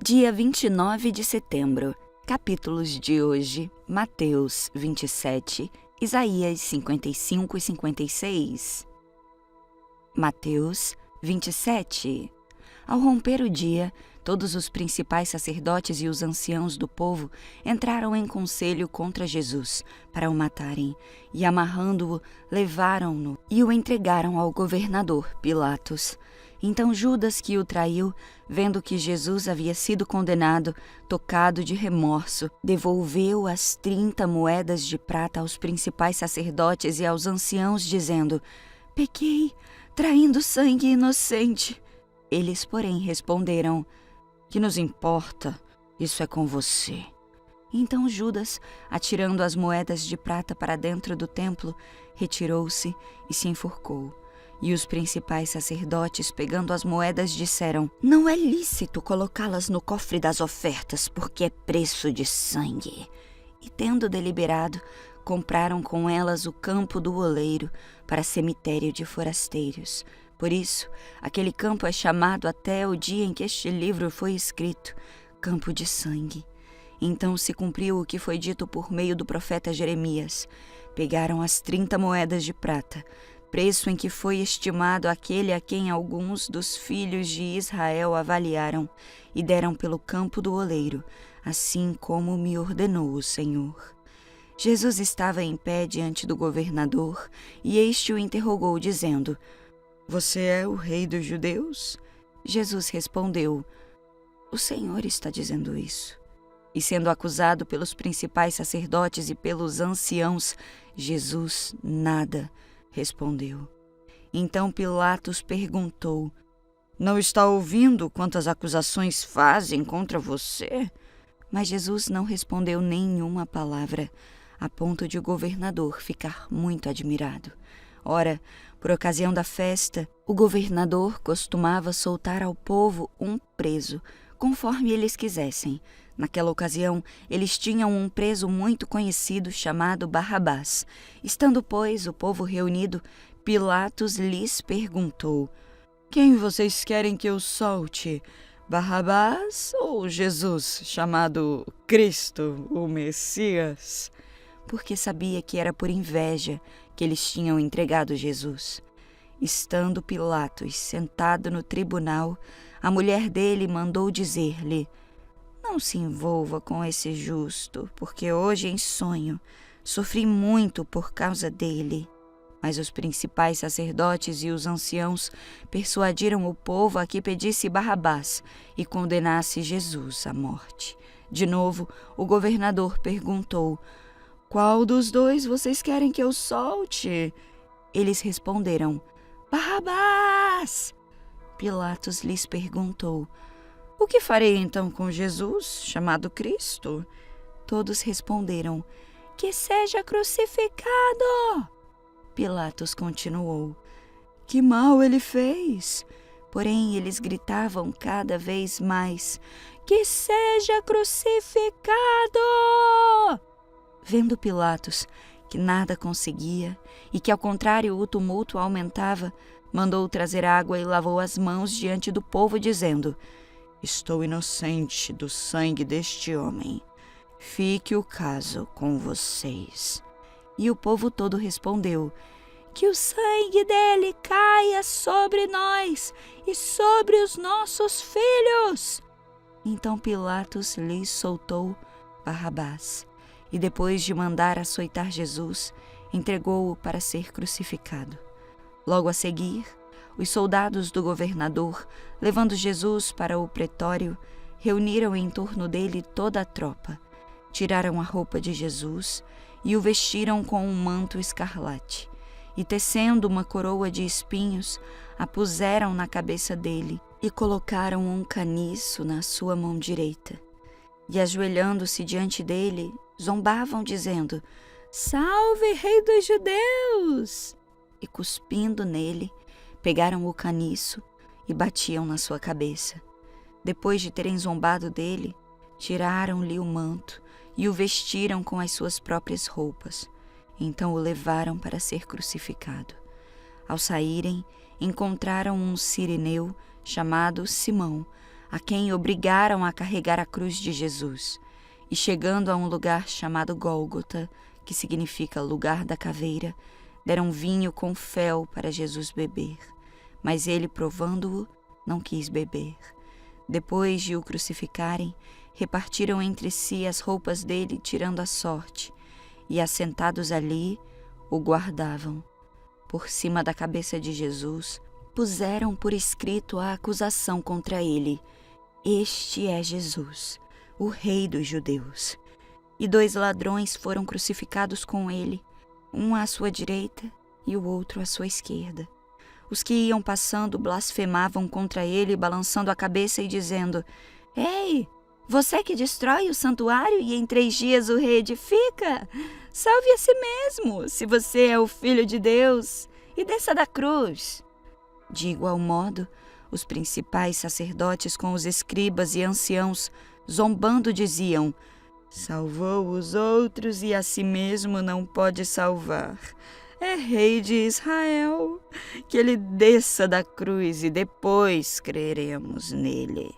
Dia 29 de setembro. Capítulos de hoje: Mateus 27, Isaías 55 e 56. Mateus 27. Ao romper o dia, todos os principais sacerdotes e os anciãos do povo entraram em conselho contra Jesus para o matarem, e amarrando-o, levaram-no e o entregaram ao governador Pilatos. Então Judas, que o traiu, vendo que Jesus havia sido condenado, tocado de remorso, devolveu as 30 moedas de prata aos principais sacerdotes e aos anciãos, dizendo: "Pequei, traindo sangue inocente." Eles, porém, responderam: "Que nos importa? Isso é com você." Então Judas, atirando as moedas de prata para dentro do templo, retirou-se e se enforcou. E os principais sacerdotes, pegando as moedas, disseram: "Não é lícito colocá-las no cofre das ofertas, porque é preço de sangue." E tendo deliberado, compraram com elas o campo do oleiro para cemitério de forasteiros. Por isso, aquele campo é chamado até o dia em que este livro foi escrito, Campo de Sangue. Então se cumpriu o que foi dito por meio do profeta Jeremias. Pegaram as 30 moedas de prata, preço em que foi estimado aquele a quem alguns dos filhos de Israel avaliaram, e deram pelo campo do oleiro, assim como me ordenou o Senhor. Jesus estava em pé diante do governador, e este o interrogou, dizendo: "Você é o rei dos judeus?" Jesus respondeu: "O Senhor está dizendo isso." E sendo acusado pelos principais sacerdotes e pelos anciãos, Jesus nada respondeu. Então Pilatos perguntou: "Não está ouvindo quantas acusações fazem contra você?" Mas Jesus não respondeu nenhuma palavra, a ponto de o governador ficar muito admirado. Ora, por ocasião da festa, o governador costumava soltar ao povo um preso, conforme eles quisessem. Naquela ocasião, eles tinham um preso muito conhecido chamado Barrabás. Estando, pois, o povo reunido, Pilatos lhes perguntou: "Quem vocês querem que eu solte? Barrabás ou Jesus, chamado Cristo, o Messias?" Porque sabia que era por inveja que eles tinham entregado Jesus. Estando Pilatos sentado no tribunal, a mulher dele mandou dizer-lhe: "Não se envolva com esse justo, porque hoje em sonho sofri muito por causa dele." Mas os principais sacerdotes e os anciãos persuadiram o povo a que pedisse Barrabás e condenasse Jesus à morte. De novo, o governador perguntou: "Qual dos dois vocês querem que eu solte?" Eles responderam: "Barrabás." Pilatos lhes perguntou: "O que farei então com Jesus, chamado Cristo?" Todos responderam: "Que seja crucificado." Pilatos continuou: "Que mal ele fez?" Porém, eles gritavam cada vez mais: "Que seja crucificado!" Vendo Pilatos que nada conseguia e que, ao contrário, o tumulto aumentava, mandou trazer água e lavou as mãos diante do povo, dizendo: "Estou inocente do sangue deste homem. Fique o caso com vocês." E o povo todo respondeu: "Que o sangue dele caia sobre nós e sobre os nossos filhos." Então Pilatos lhes soltou Barrabás, e depois de mandar açoitar Jesus, entregou-o para ser crucificado. Logo a seguir, os soldados do governador, levando Jesus para o pretório, reuniram em torno dele toda a tropa. Tiraram a roupa de Jesus e o vestiram com um manto escarlate, e tecendo uma coroa de espinhos, a puseram na cabeça dele e colocaram um caniço na sua mão direita. E ajoelhando-se diante dele, zombavam, dizendo: "Salve, Rei dos Judeus!" E cuspindo nele, pegaram o caniço e batiam na sua cabeça. Depois de terem zombado dele, tiraram-lhe o manto e o vestiram com as suas próprias roupas. Então o levaram para ser crucificado. Ao saírem, encontraram um cireneu chamado Simão, a quem obrigaram a carregar a cruz de Jesus. E chegando a um lugar chamado Gólgota, que significa lugar da caveira, deram vinho com fel para Jesus beber. Mas ele, provando-o, não quis beber. Depois de o crucificarem, repartiram entre si as roupas dele, tirando a sorte, e assentados ali, o guardavam. Por cima da cabeça de Jesus, puseram por escrito a acusação contra ele: Este é Jesus, o Rei dos Judeus. E 2 ladrões foram crucificados com ele, um à sua direita e o outro à sua esquerda. Os que iam passando blasfemavam contra ele, balançando a cabeça e dizendo: Ei, você que destrói o santuário e em 3 dias o reedifica, salve a si mesmo, se você é o Filho de Deus, e desça da cruz. De igual modo, os principais sacerdotes com os escribas e anciãos, zombando, diziam: Salvou os outros e a si mesmo não pode salvar. É rei de Israel, que ele desça da cruz e depois creremos nele.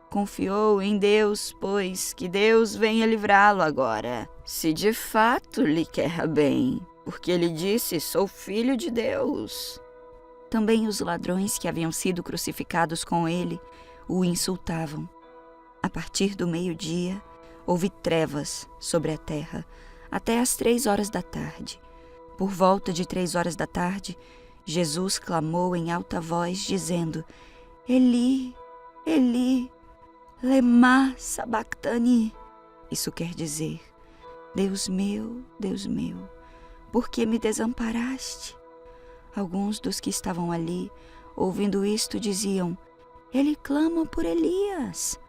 Confiou em Deus, pois que Deus venha livrá-lo agora, se de fato lhe quer bem, porque ele disse: sou filho de Deus. Também os ladrões que haviam sido crucificados com ele o insultavam. A partir do meio-dia, houve trevas sobre a terra, até às 3 horas da tarde. Por volta de 3 horas da tarde, Jesus clamou em alta voz, dizendo: Eli, Eli, lema sabactani. Isso quer dizer: Deus meu, por que me desamparaste? Alguns dos que estavam ali, ouvindo isto, diziam: Ele clama por Elias.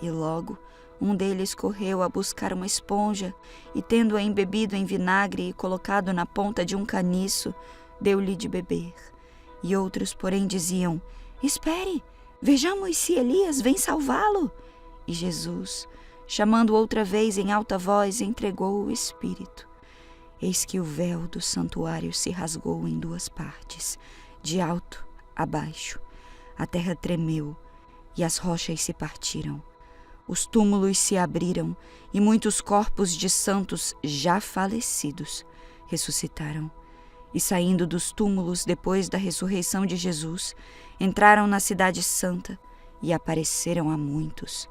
E logo um deles correu a buscar uma esponja e, tendo-a embebido em vinagre e colocado na ponta de um caniço, deu-lhe de beber. E outros, porém, diziam: Espere, vejamos se Elias vem salvá-lo. E Jesus, chamando outra vez em alta voz, entregou o Espírito. Eis que o véu do santuário se rasgou em 2 partes, de alto a baixo. A terra tremeu e as rochas se partiram. Os túmulos se abriram e muitos corpos de santos já falecidos ressuscitaram. E saindo dos túmulos depois da ressurreição de Jesus, entraram na cidade santa e apareceram a muitos.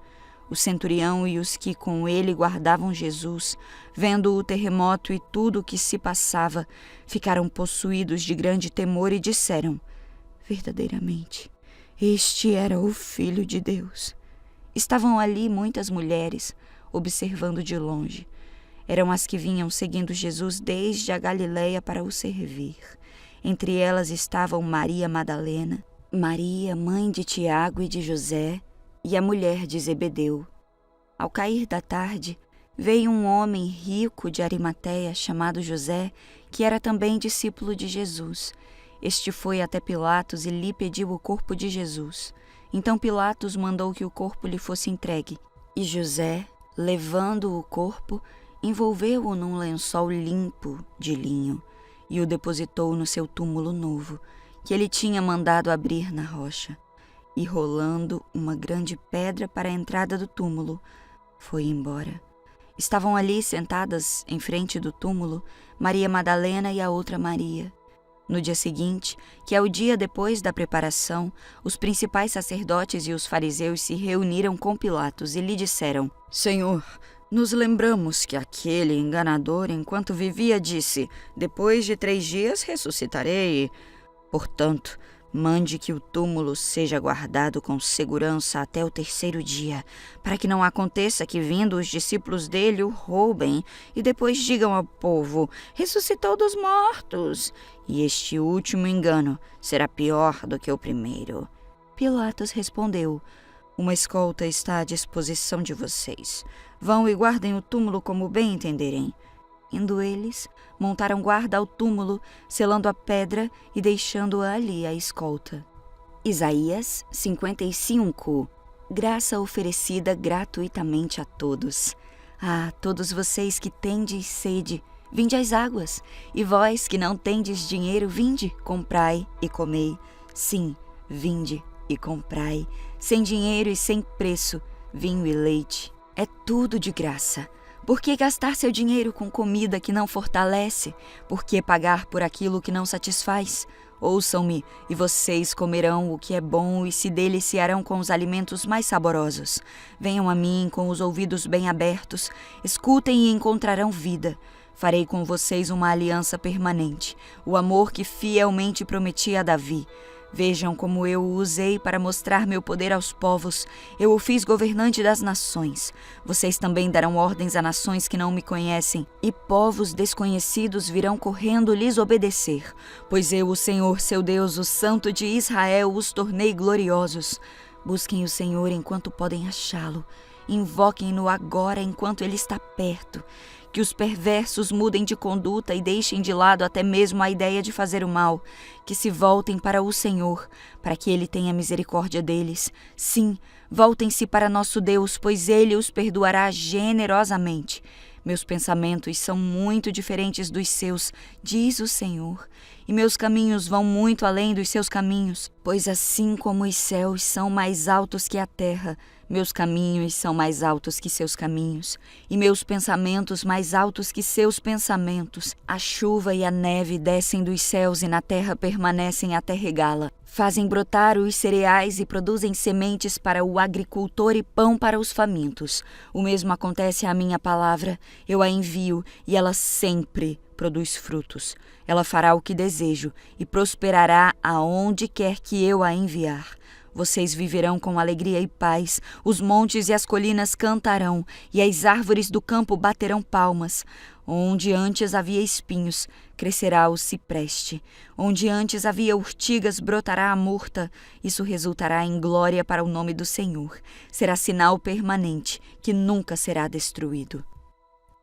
O centurião e os que com ele guardavam Jesus, vendo o terremoto e tudo o que se passava, ficaram possuídos de grande temor e disseram: Verdadeiramente, este era o Filho de Deus. Estavam ali muitas mulheres, observando de longe. Eram as que vinham seguindo Jesus desde a Galileia para o servir. Entre elas estavam Maria Madalena, Maria, mãe de Tiago e de José, e a mulher de Zebedeu. Ao cair da tarde, veio um homem rico de Arimateia, chamado José, que era também discípulo de Jesus. Este foi até Pilatos e lhe pediu o corpo de Jesus. Então Pilatos mandou que o corpo lhe fosse entregue. E José, levando o corpo, envolveu-o num lençol limpo de linho e o depositou no seu túmulo novo, que ele tinha mandado abrir na rocha. E rolando uma grande pedra para a entrada do túmulo, foi embora. Estavam ali sentadas em frente do túmulo Maria Madalena e a outra Maria. No dia seguinte, que é o dia depois da preparação, os principais sacerdotes e os fariseus se reuniram com Pilatos e lhe disseram: Senhor, nos lembramos que aquele enganador, enquanto vivia, disse: Depois de 3 dias ressuscitarei. Portanto, mande que o túmulo seja guardado com segurança até o 3º dia, para que não aconteça que, vindo os discípulos dele, o roubem e depois digam ao povo: ressuscitou dos mortos. E este último engano será pior do que o primeiro. Pilatos respondeu: Uma escolta está à disposição de vocês. Vão e guardem o túmulo como bem entenderem. Indo eles, montaram guarda ao túmulo, selando a pedra e deixando-a ali a escolta. Isaías 55. Graça oferecida gratuitamente a todos. Ah, todos vocês que tendes sede, vinde às águas, e vós que não tendes dinheiro, vinde, comprai e comei. Sim, vinde, e comprai, sem dinheiro e sem preço, vinho e leite. É tudo de graça. Por que gastar seu dinheiro com comida que não fortalece? Por que pagar por aquilo que não satisfaz? Ouçam-me, e vocês comerão o que é bom e se deliciarão com os alimentos mais saborosos. Venham a mim com os ouvidos bem abertos, escutem e encontrarão vida. Farei com vocês uma aliança permanente, o amor que fielmente prometi a Davi. Vejam como eu o usei para mostrar meu poder aos povos. Eu o fiz governante das nações. Vocês também darão ordens a nações que não me conhecem, e povos desconhecidos virão correndo lhes obedecer. Pois eu, o Senhor, seu Deus, o Santo de Israel, os tornei gloriosos. Busquem o Senhor enquanto podem achá-lo. Invoquem-no agora enquanto ele está perto. Que os perversos mudem de conduta e deixem de lado até mesmo a ideia de fazer o mal. Que se voltem para o Senhor, para que ele tenha misericórdia deles. Sim, voltem-se para nosso Deus, pois ele os perdoará generosamente. Meus pensamentos são muito diferentes dos seus, diz o Senhor, e meus caminhos vão muito além dos seus caminhos, pois assim como os céus são mais altos que a terra, meus caminhos são mais altos que seus caminhos, e meus pensamentos mais altos que seus pensamentos. A chuva e a neve descem dos céus e na terra permanecem até regá-la. Fazem brotar os cereais e produzem sementes para o agricultor e pão para os famintos. O mesmo acontece à minha palavra. Eu a envio e ela sempre produz frutos. Ela fará o que desejo e prosperará aonde quer que eu a enviar. Vocês viverão com alegria e paz, os montes e as colinas cantarão, e as árvores do campo baterão palmas. Onde antes havia espinhos, crescerá o cipreste. Onde antes havia urtigas, brotará a murta. Isso resultará em glória para o nome do Senhor. Será sinal permanente, que nunca será destruído.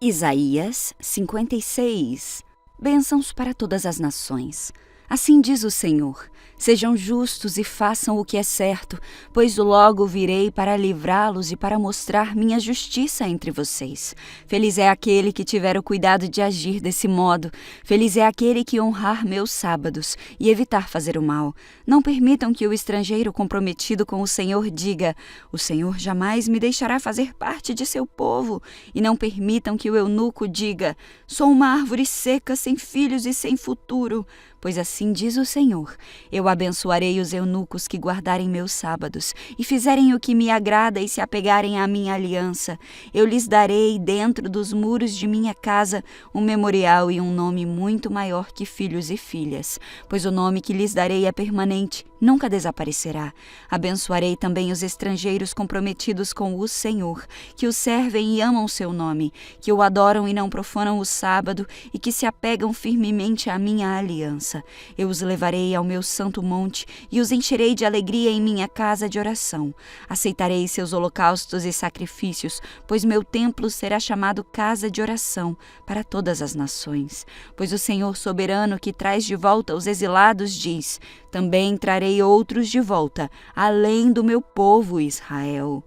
Isaías 56. Bênçãos para todas as nações. Assim diz o Senhor: sejam justos e façam o que é certo, pois logo virei para livrá-los e para mostrar minha justiça entre vocês. Feliz é aquele que tiver o cuidado de agir desse modo. Feliz é aquele que honrar meus sábados e evitar fazer o mal. Não permitam que o estrangeiro comprometido com o Senhor diga: o Senhor jamais me deixará fazer parte de seu povo. E não permitam que o eunuco diga: sou uma árvore seca, sem filhos e sem futuro. Pois assim diz o Senhor: eu abençoarei os eunucos que guardarem meus sábados e fizerem o que me agrada e se apegarem à minha aliança. Eu lhes darei, dentro dos muros de minha casa, um memorial e um nome muito maior que filhos e filhas, pois o nome que lhes darei é permanente, nunca desaparecerá. Abençoarei também os estrangeiros comprometidos com o Senhor, que o servem e amam seu nome, que o adoram e não profanam o sábado e que se apegam firmemente à minha aliança. Eu os levarei ao meu santo monte e os encherei de alegria em minha casa de oração. Aceitarei seus holocaustos e sacrifícios, pois meu templo será chamado casa de oração para todas as nações. Pois o Senhor soberano que traz de volta os exilados diz: também trarei outros de volta, além do meu povo Israel.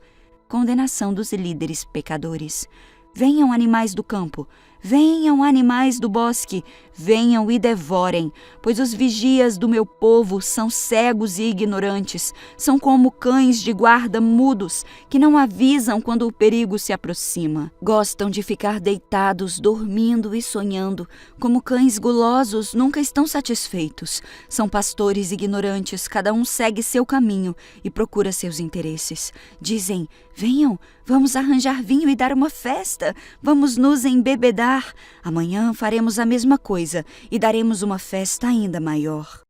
Condenação dos líderes pecadores. Venham, animais do campo, venham, animais do bosque, venham e devorem, pois os vigias do meu povo são cegos e ignorantes, são como cães de guarda mudos, que não avisam quando o perigo se aproxima. Gostam de ficar deitados, dormindo e sonhando, como cães gulosos nunca estão satisfeitos. São pastores ignorantes, cada um segue seu caminho e procura seus interesses. Dizem: venham, vamos arranjar vinho e dar uma festa, vamos nos embebedar. Amanhã faremos a mesma coisa e daremos uma festa ainda maior.